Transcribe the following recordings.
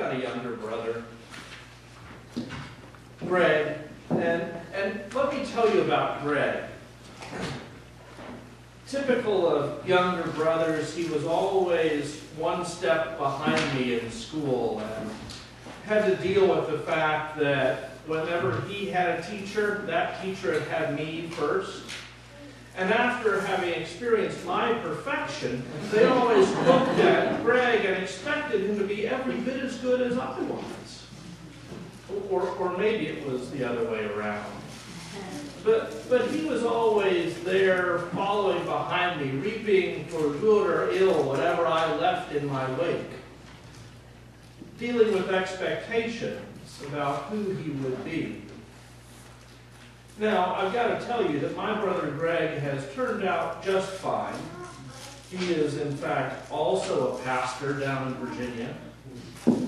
got a younger brother, Greg, and let me tell you about Greg. Typical of younger brothers, he was always one step behind me in school and had to deal with the fact that whenever he had a teacher, that teacher had me first. And after having experienced my perfection, they always looked at Greg and expected him to be every bit as good as I was. Or maybe it was the other way around. But he was always there following behind me, reaping for good or ill whatever I left in my wake. Dealing with expectations about who he would be. Now, I've got to tell you that my brother Greg has turned out just fine. He is, in fact, also a pastor down in Virginia.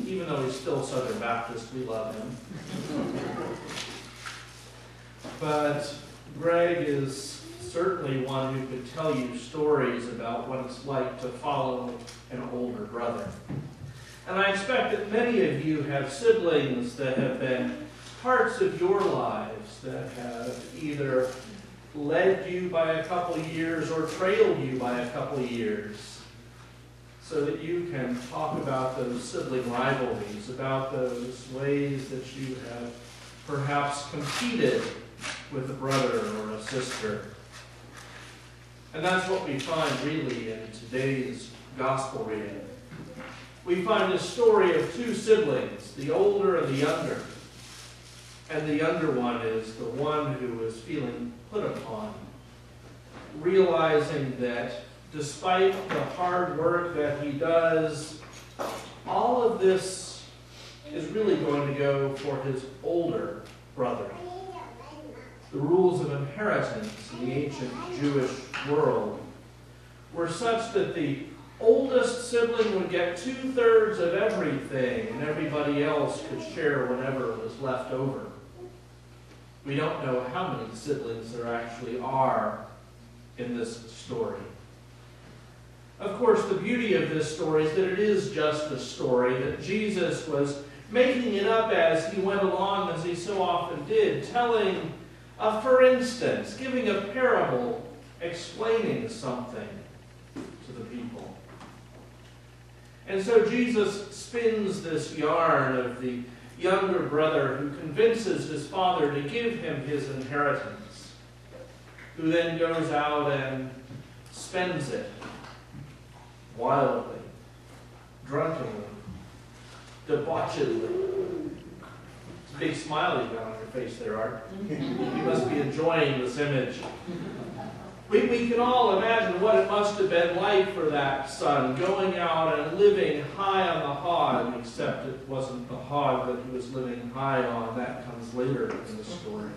Even though he's still Southern Baptist, we love him. But Greg is certainly one who could tell you stories about what it's like to follow an older brother. And I expect that many of you have siblings that have been parts of your lives that have either led you by a couple of years or trailed you by a couple of years, so that you can talk about those sibling rivalries, about those ways that you have perhaps competed with a brother or a sister. And that's what we find really in today's gospel reading. We find a story of two siblings, the older and the younger. And the younger one is the one who is feeling put upon, realizing that despite the hard work that he does, all of this is really going to go for his older brother. The rules of inheritance in the ancient Jewish world were such that the oldest sibling would get 2/3 of everything, and everybody else could share whatever was left over. We don't know how many siblings there actually are in this story. Of course, the beauty of this story is that it is just a story, that Jesus was making it up as he went along, as he so often did, telling, for instance, giving a parable, explaining something to the people. And so Jesus spins this yarn of the younger brother who convinces his father to give him his inheritance, who then goes out and spends it wildly, drunkenly, debauchedly. It's a big smile you've got on your face there, Art. You must be enjoying this image. We can all imagine what it must have been like for that son, going out and living high on the hog, except it wasn't the hog that he was living high on. That comes later in the story.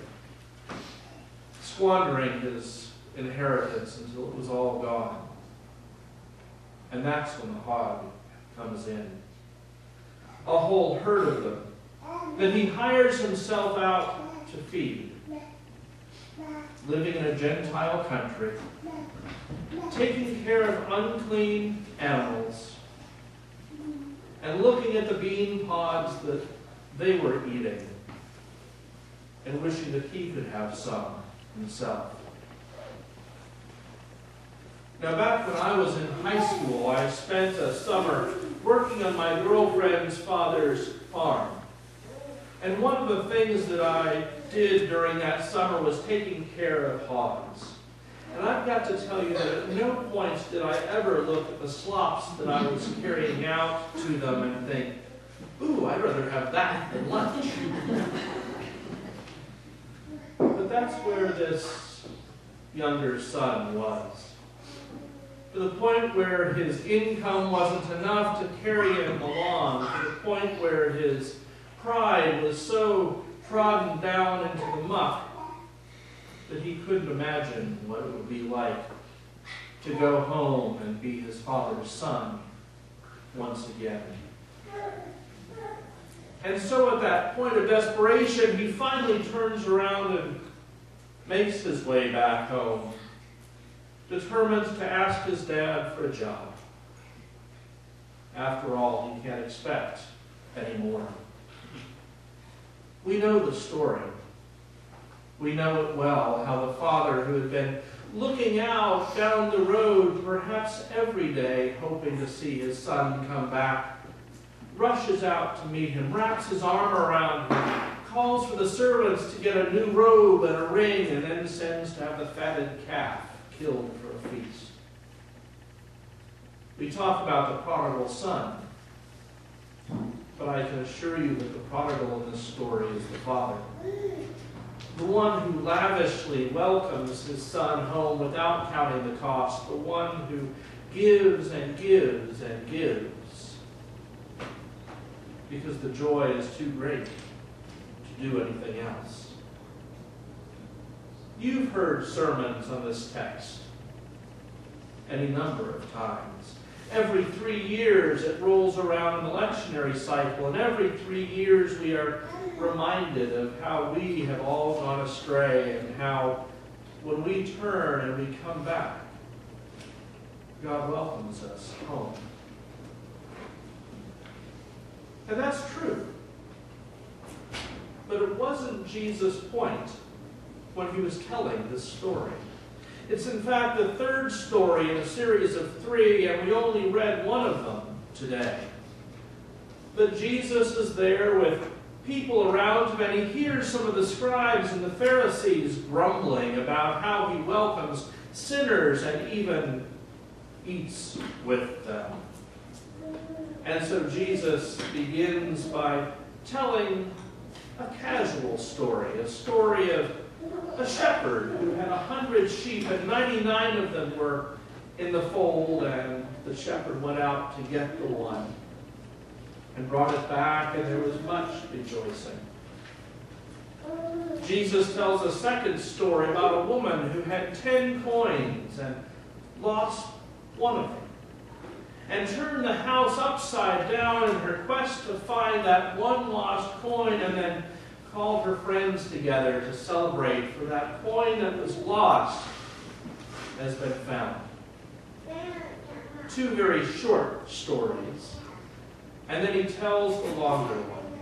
Squandering his inheritance until it was all gone. And that's when the hog comes in. A whole herd of them that he hires himself out to feed. Living in a Gentile country, taking care of unclean animals, and looking at the bean pods that they were eating, and wishing that he could have some himself. Now, back when I was in high school, I spent a summer working on my girlfriend's father's farm. And one of the things that I did during that summer was taking care of hogs. And I've got to tell you that at no point did I ever look at the slops that I was carrying out to them and think, ooh, I'd rather have that than lunch. But that's where this younger son was. To the point where his income wasn't enough to carry him along, to the point where his pride was so trodden down into the muck that he couldn't imagine what it would be like to go home and be his father's son once again. And so at that point of desperation, he finally turns around and makes his way back home, determined to ask his dad for a job. After all, he can't expect anymore. We know the story. We know it well, how the father who had been looking out down the road perhaps every day, hoping to see his son come back, rushes out to meet him, wraps his arm around him, calls for the servants to get a new robe and a ring, and then sends to have the fatted calf killed for a feast. We talk about the prodigal son, but I can assure you that the prodigal in this story is the father. The one who lavishly welcomes his son home without counting the cost. The one who gives and gives and gives because the joy is too great to do anything else. You've heard sermons on this text any number of times. Every 3 years it rolls around an electionary cycle, and every 3 years we are reminded of how we have all gone astray and how when we turn and we come back, God welcomes us home. And that's true. But it wasn't Jesus' point when he was telling this story. It's in fact the third story in a series of 3, and we only read one of them today. But Jesus is there with people around him, and he hears some of the scribes and the Pharisees grumbling about how he welcomes sinners and even eats with them. And so Jesus begins by telling a casual story, a story of a shepherd who had 100 sheep, and 99 of them were in the fold, and the shepherd went out to get the one and brought it back, and there was much rejoicing. Jesus tells a second story about a woman who had 10 coins and lost one of them, and turned the house upside down in her quest to find that one lost coin, and then called her friends together to celebrate, for that coin that was lost has been found. 2 very short stories. And then he tells the longer one.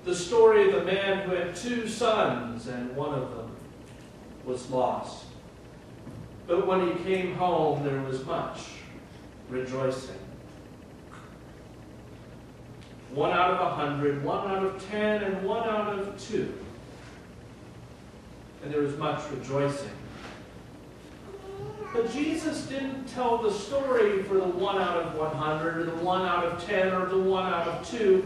The story of the man who had 2 sons, and one of them was lost. But when he came home, there was much rejoicing. 1 out of 100, 1 out of 10, and 1 out of 2. And there was much rejoicing. But Jesus didn't tell the story for the 1 out of 100, or the 1 out of 10, or the 1 out of 2.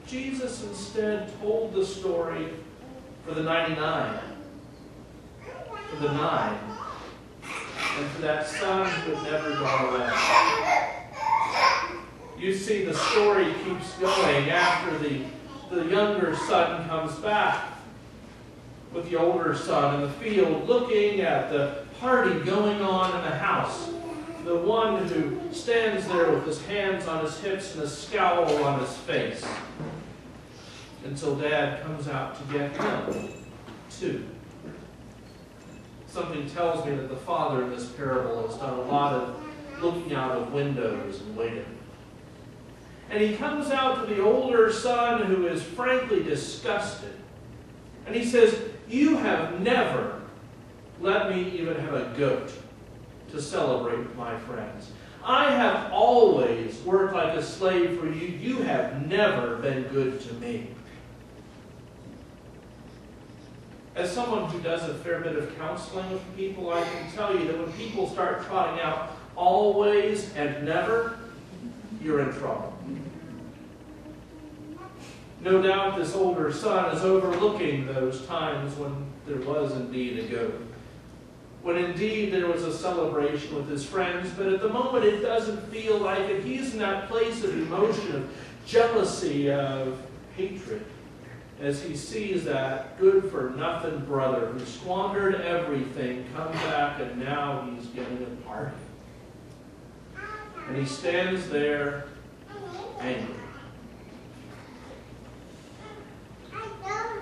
Jesus instead told the story for the 99, for the 9, and for that son who had never gone away. You see, the story keeps going after the younger son comes back with the older son in the field, looking at the party going on in the house. The one who stands there with his hands on his hips and a scowl on his face, until Dad comes out to get him, too. Something tells me that the father in this parable has done a lot of looking out of windows and waiting. And he comes out to the older son, who is frankly disgusted. And he says, "You have never let me even have a goat to celebrate with my friends. I have always worked like a slave for you. You have never been good to me." As someone who does a fair bit of counseling with people, I can tell you that when people start trotting out always and never, you're in trouble. No doubt this older son is overlooking those times when there was indeed a goat, when indeed there was a celebration with his friends, but at the moment it doesn't feel like it. He's in that place of emotion, of jealousy, of hatred, as he sees that good-for-nothing brother who squandered everything come back, and now he's giving a party. And he stands there angry.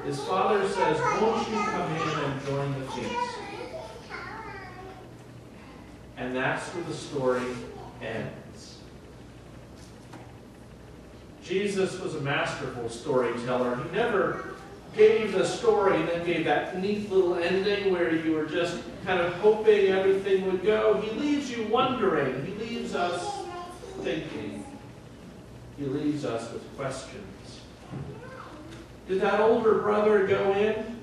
His father says, "Won't you come in and join the feast?" And that's where the story ends. Jesus was a masterful storyteller. He never gave the story and then gave that neat little ending where you were just kind of hoping everything would go. He leaves you wondering. He leaves us thinking. He leaves us with questions. Did that older brother go in?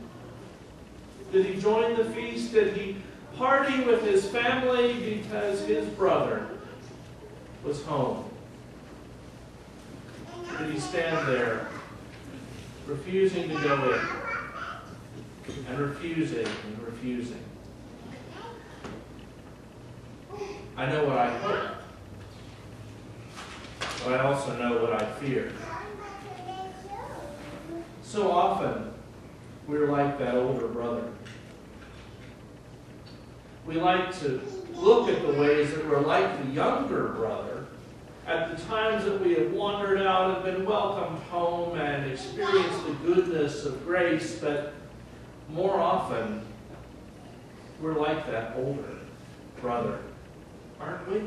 Did he join the feast? Did he party with his family because his brother was home? Did he stand there, refusing to go in, and refusing and refusing? I know what I hope, but I also know what I fear. So often, we're like that older brother. We like to look at the ways that we're like the younger brother, at the times that we have wandered out and been welcomed home and experienced the goodness of grace, but more often, we're like that older brother, aren't we?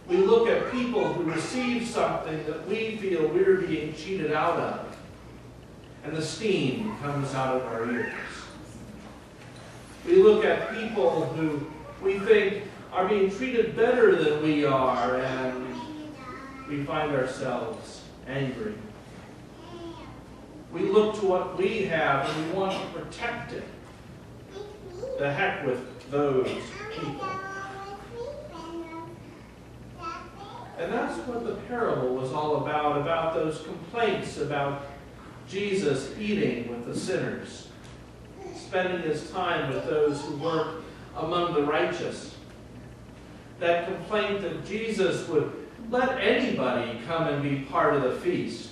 We look at people who receive something that we feel we're being cheated out of, and the steam comes out of our ears. We look at people who we think are being treated better than we are, and we find ourselves angry. We look to what we have and we want to protect it. The heck with those people. And that's what the parable was all about those complaints about Jesus eating with the sinners, spending his time with those who weren't among the righteous. That complaint that Jesus would let anybody come and be part of the feast.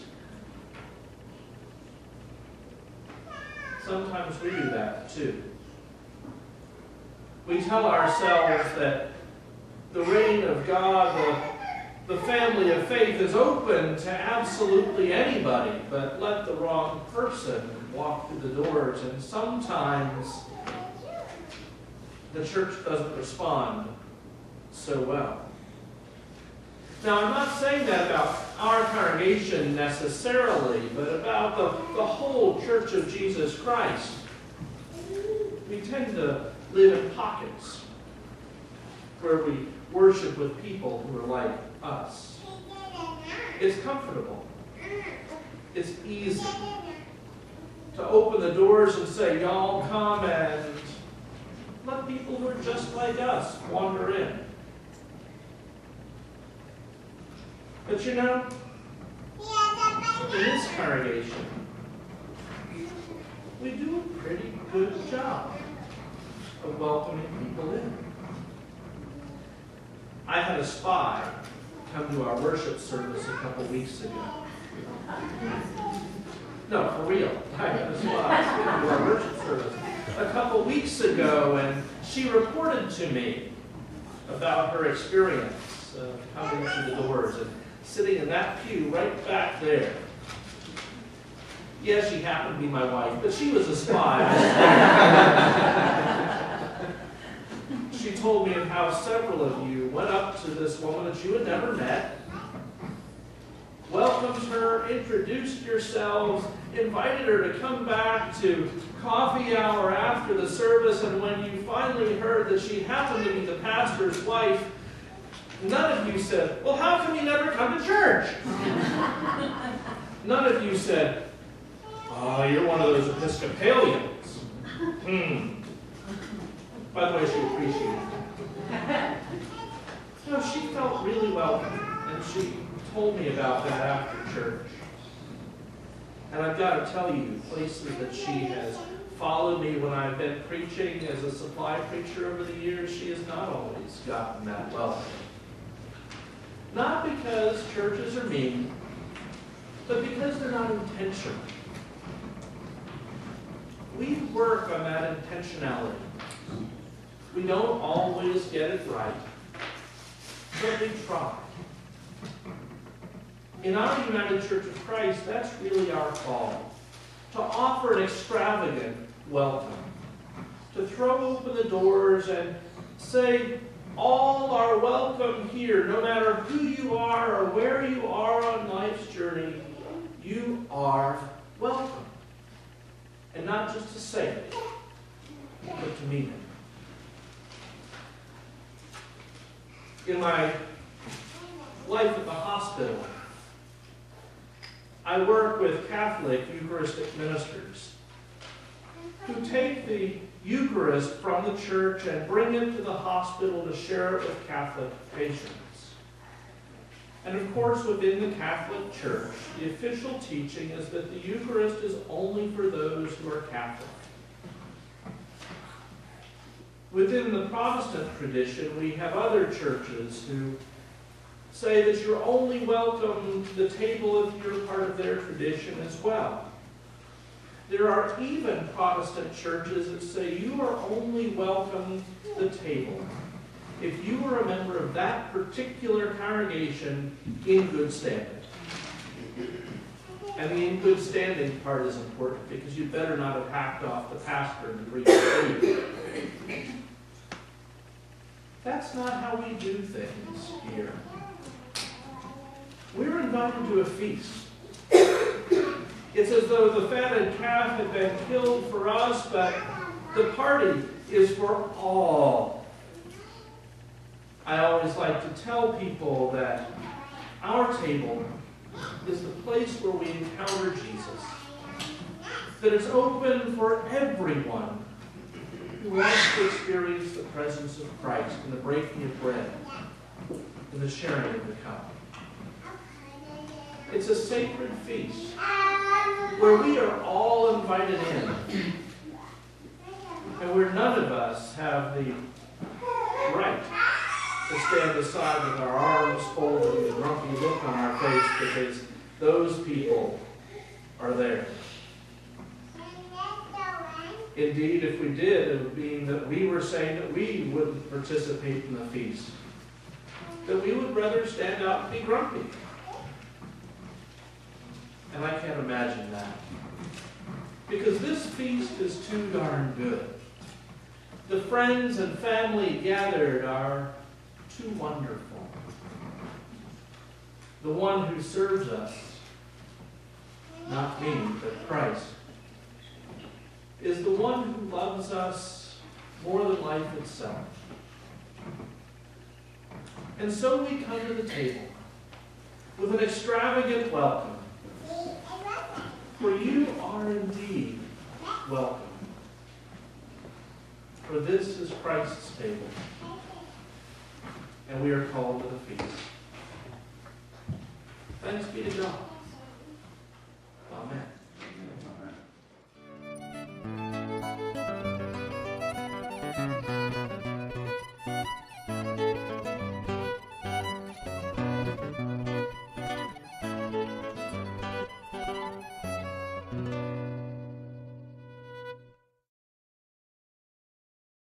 Sometimes we do that too. We tell ourselves that the reign of God, the family of faith is open to absolutely anybody, but let the wrong person walk through the doors. And sometimes the church doesn't respond so well. Now, I'm not saying that about our congregation necessarily, but about the whole Church of Jesus Christ. We tend to live in pockets where we worship with people who are like us. It's comfortable. It's easy to open the doors and say, y'all come and let people who are just like us wander in. But you know, in this congregation, we do a pretty good job of welcoming people in. I had a spy come to our worship service a couple weeks ago. No, for real. I had a spy come to our worship service a couple weeks ago, and she reported to me about her experience coming through the doors and sitting in that pew right back there. Yes, she happened to be my wife, but she was a spy. She told me of how several of you went up to this woman that you had never met, welcomed her, introduced yourselves, invited her to come back to coffee hour after the service, and when you finally heard that she happened to be the pastor's wife, none of you said, well, how come you never come to church? None of you said, oh, you're one of those Episcopalians. By the way, she appreciated it. No, she felt really welcome, and she told me about that after church. And I've got to tell you, places that she has followed me when I've been preaching as a supply preacher over the years, she has not always gotten that welcome. Not because churches are mean, but because they're not intentional. We work on that intentionality. We don't always get it right, but we try. In our United Church of Christ, that's really our call. To offer an extravagant welcome. To throw open the doors and say, All are welcome here, no matter who you are or where you are on life's journey. You are welcome. And not just to say it, but to mean it. In my life at the hospital, I work with Catholic Eucharistic ministers who take the Eucharist from the church and bring it to the hospital to share it with Catholic patients. And of course, within the Catholic Church, the official teaching is that the Eucharist is only for those who are Catholic. Within the Protestant tradition, we have other churches who say that you're only welcome to the table if you're part of their tradition as well. There are even Protestant churches that say you are only welcome to the table if you are a member of that particular congregation in good standing. And the in good standing part is important because you better not have hacked off the pastor and preached the preach. That's not how we do things here. We're invited to a feast. It's as though the fatted calf had been killed for us, but the party is for all. I always like to tell people that our table is the place where we encounter Jesus. That it's open for everyone who wants to experience the presence of Christ in the breaking of bread and the sharing of the cup. It's a sacred feast where we are all invited in and where none of us have the right to stand aside with our arms folded and a grumpy look on our face because those people are there. Indeed, if we did, it would mean that we were saying that we wouldn't participate in the feast. That we would rather stand out and be grumpy. And I can't imagine that. Because this feast is too darn good. The friends and family gathered are too wonderful. The one who serves us, not me, but Christ, is the one who loves us more than life itself. And so we come to the table with an extravagant welcome. For you are indeed welcome. For this is Christ's table, and we are called to the feast. Thanks be to God.